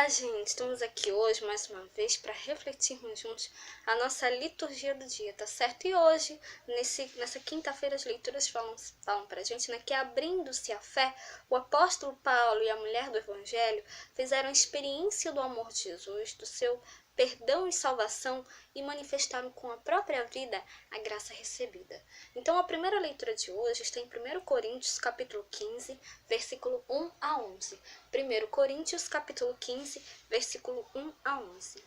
Olá, gente! Estamos aqui hoje mais uma vez para refletirmos juntos a nossa liturgia do dia, tá certo? E hoje, nessa quinta-feira, as leituras falam para a gente, né, que abrindo-se a fé, o apóstolo Paulo e a mulher do Evangelho fizeram a experiência do amor de Jesus, do seu perdão e salvação e manifestaram com a própria vida a graça recebida. Então, a primeira leitura de hoje está em 1 Coríntios, capítulo 15, versículo 1 a 11. 1 Coríntios, capítulo 15, versículo 1 a 11.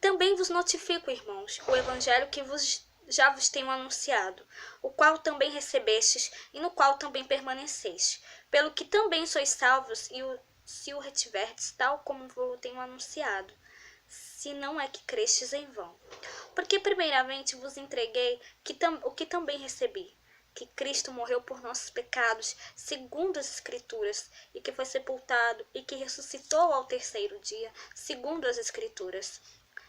Também vos notifico, irmãos, o evangelho que já vos tenho anunciado, o qual também recebestes e no qual também permaneceis, pelo que também sois salvos se o retiverdes, tal como vos tenho anunciado, se não é que crestes em vão. Porque primeiramente vos entreguei o que também recebi, que Cristo morreu por nossos pecados, segundo as Escrituras, e que foi sepultado, e que ressuscitou ao terceiro dia, segundo as Escrituras,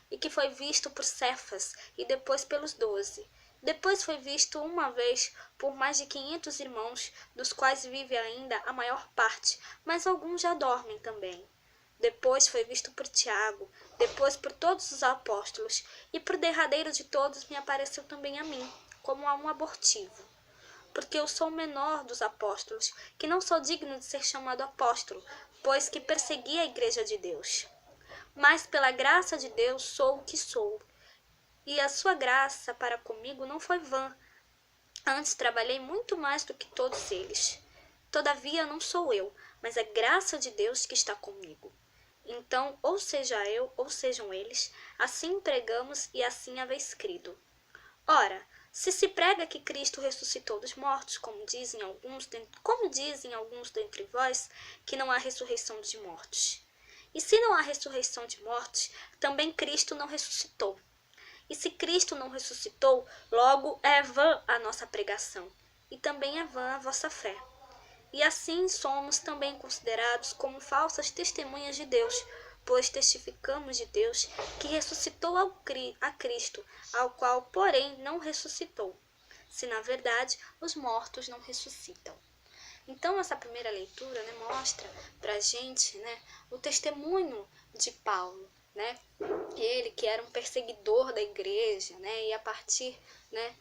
e que foi visto por Cefas, e depois pelos 12. Depois foi visto uma vez por mais de 500 irmãos, dos quais vive ainda a maior parte, mas alguns já dormem também. Depois foi visto por Tiago, depois por todos os apóstolos, e por derradeiro de todos me apareceu também a mim, como a um abortivo. Porque eu sou o menor dos apóstolos, que não sou digno de ser chamado apóstolo, pois que persegui a igreja de Deus. Mas pela graça de Deus sou o que sou, e a sua graça para comigo não foi vã. Antes trabalhei muito mais do que todos eles. Todavia não sou eu, mas a graça de Deus que está comigo. Então, ou seja eu, ou sejam eles, assim pregamos e assim haveis crido. Ora, se prega que Cristo ressuscitou dos mortos, como dizem alguns dentre vós, que não há ressurreição de mortos. E se não há ressurreição de mortos, também Cristo não ressuscitou. E se Cristo não ressuscitou, logo é vã a nossa pregação, e também é vã a vossa fé. E assim somos também considerados como falsas testemunhas de Deus, pois testificamos de Deus que ressuscitou a Cristo, ao qual, porém, não ressuscitou, se na verdade os mortos não ressuscitam. Então, essa primeira leitura, né, mostra pra gente, né, o testemunho de Paulo, né, ele que era um perseguidor da igreja, né, e a partir, né,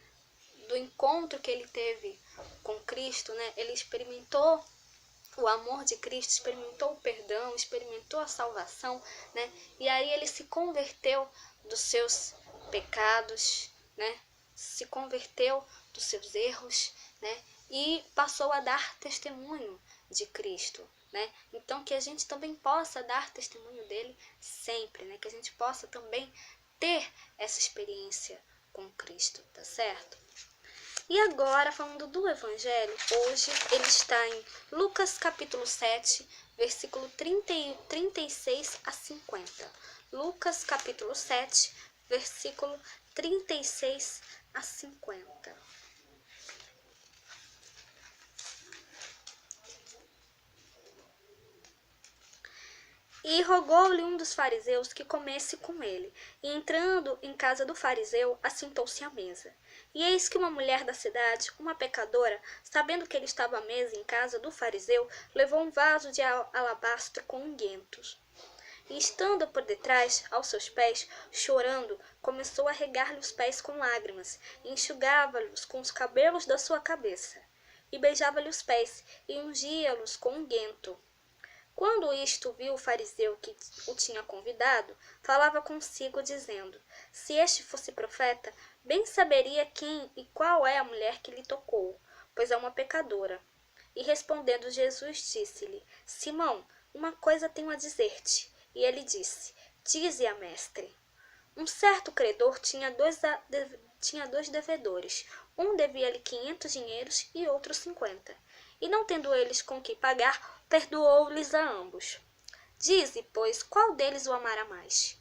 do encontro que ele teve com Cristo, né, ele experimentou o amor de Cristo, experimentou o perdão, experimentou a salvação, né, e aí ele se converteu dos seus pecados, né, se converteu dos seus erros, né, e passou a dar testemunho de Cristo, né? Então que a gente também possa dar testemunho dele sempre, né? Que a gente possa também ter essa experiência com Cristo, tá certo? E agora, falando do Evangelho, hoje ele está em Lucas capítulo 7, versículo 36 a 50. Lucas capítulo 7, versículo 36 a 50. E rogou-lhe um dos fariseus que comesse com ele. E entrando em casa do fariseu, assentou-se à mesa. E eis que uma mulher da cidade, uma pecadora, sabendo que ele estava à mesa em casa do fariseu, levou um vaso de alabastro com unguentos. E estando por detrás, aos seus pés, chorando, começou a regar-lhe os pés com lágrimas, e enxugava-lhes com os cabelos da sua cabeça. E beijava-lhe os pés, e ungia-los com unguento. Quando isto viu o fariseu que o tinha convidado, falava consigo, dizendo: se este fosse profeta, bem saberia quem e qual é a mulher que lhe tocou, pois é uma pecadora. E respondendo Jesus, disse-lhe: Simão, uma coisa tenho a dizer-te. E ele disse: dize-a, mestre. Um certo credor tinha dois devedores. Um devia-lhe 500 dinheiros e outro 50. E não tendo eles com que pagar, perdoou-lhes a ambos. Dize, pois, qual deles o amará mais?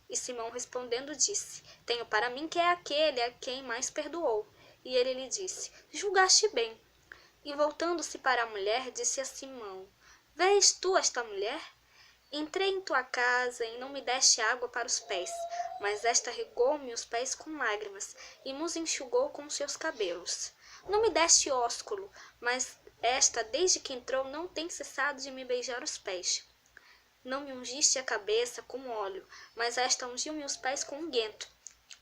E Simão respondendo disse: tenho para mim que é aquele a quem mais perdoou. E ele lhe disse: julgaste bem. E voltando-se para a mulher, disse a Simão: vês tu esta mulher? Entrei em tua casa e não me deste água para os pés, mas esta regou-me os pés com lágrimas e nos enxugou com seus cabelos. Não me deste ósculo, mas esta, desde que entrou, não tem cessado de me beijar os pés. não me ungiste a cabeça com óleo, mas esta ungiu-me os pés com unguento.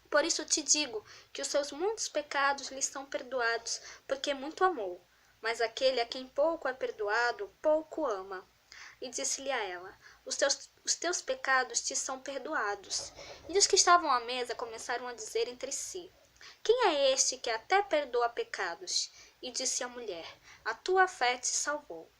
Por isso te digo que os seus muitos pecados lhe são perdoados, porque muito amou. Mas aquele a quem pouco é perdoado, pouco ama. E disse-lhe a ela: os teus pecados te são perdoados. E os que estavam à mesa começaram a dizer entre si: quem é este que até perdoa pecados? E disse a mulher: a tua fé te salvou.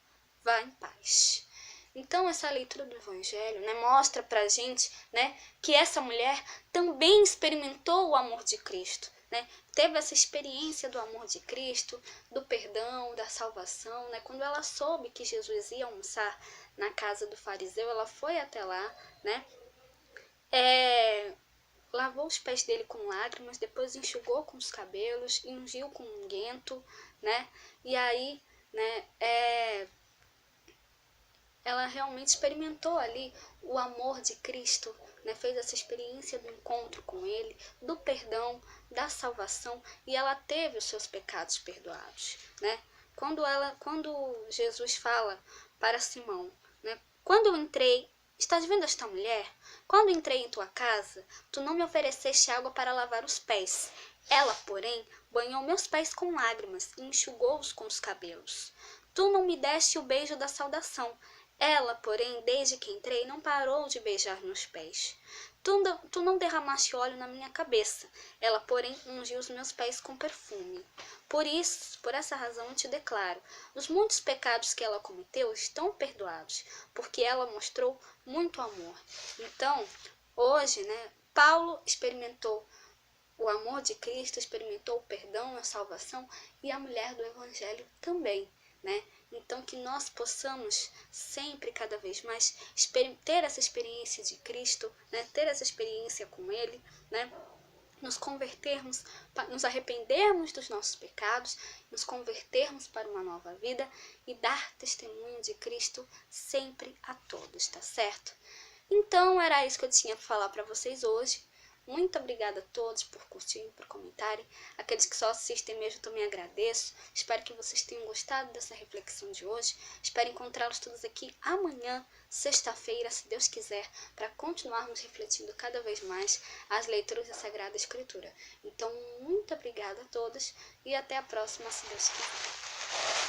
Vá em paz. Então, essa leitura do Evangelho, né, mostra pra gente, né, que essa mulher também experimentou o amor de Cristo, né? Teve essa experiência do amor de Cristo, do perdão, da salvação, né? Quando ela soube que Jesus ia almoçar na casa do fariseu, ela foi até lá, né? Lavou os pés dele com lágrimas, depois enxugou com os cabelos, ungiu com unguento, né? E aí, né, ela realmente experimentou ali o amor de Cristo, né? Fez essa experiência do encontro com Ele, do perdão, da salvação, e ela teve os seus pecados perdoados, né? Quando Jesus fala para Simão, né? Quando eu entrei, estás vendo esta mulher? Quando entrei em tua casa, tu não me ofereceste água para lavar os pés. Ela, porém, banhou meus pés com lágrimas e enxugou-os com os cabelos. Tu não me deste o beijo da saudação. Ela, porém, desde que entrei, não parou de beijar meus pés. Tu não derramaste óleo na minha cabeça. Ela, porém, ungiu os meus pés com perfume. Por essa razão eu te declaro, os muitos pecados que ela cometeu estão perdoados, porque ela mostrou muito amor. Então, hoje, né, Paulo experimentou o amor de Cristo, experimentou o perdão, a salvação, e a mulher do Evangelho também, né? Então, que nós possamos sempre, cada vez mais, ter essa experiência de Cristo, né? Ter essa experiência com Ele, né? Nos convertermos, nos arrependermos dos nossos pecados, nos convertermos para uma nova vida e dar testemunho de Cristo sempre a todos, tá certo? Então, era isso que eu tinha para falar para vocês hoje. Muito obrigada a todos por curtirem, por comentarem. Aqueles que só assistem mesmo também agradeço. Espero que vocês tenham gostado dessa reflexão de hoje. Espero encontrá-los todos aqui amanhã, sexta-feira, se Deus quiser, para continuarmos refletindo cada vez mais as leituras da Sagrada Escritura. Então, muito obrigada a todos e até a próxima, se Deus quiser.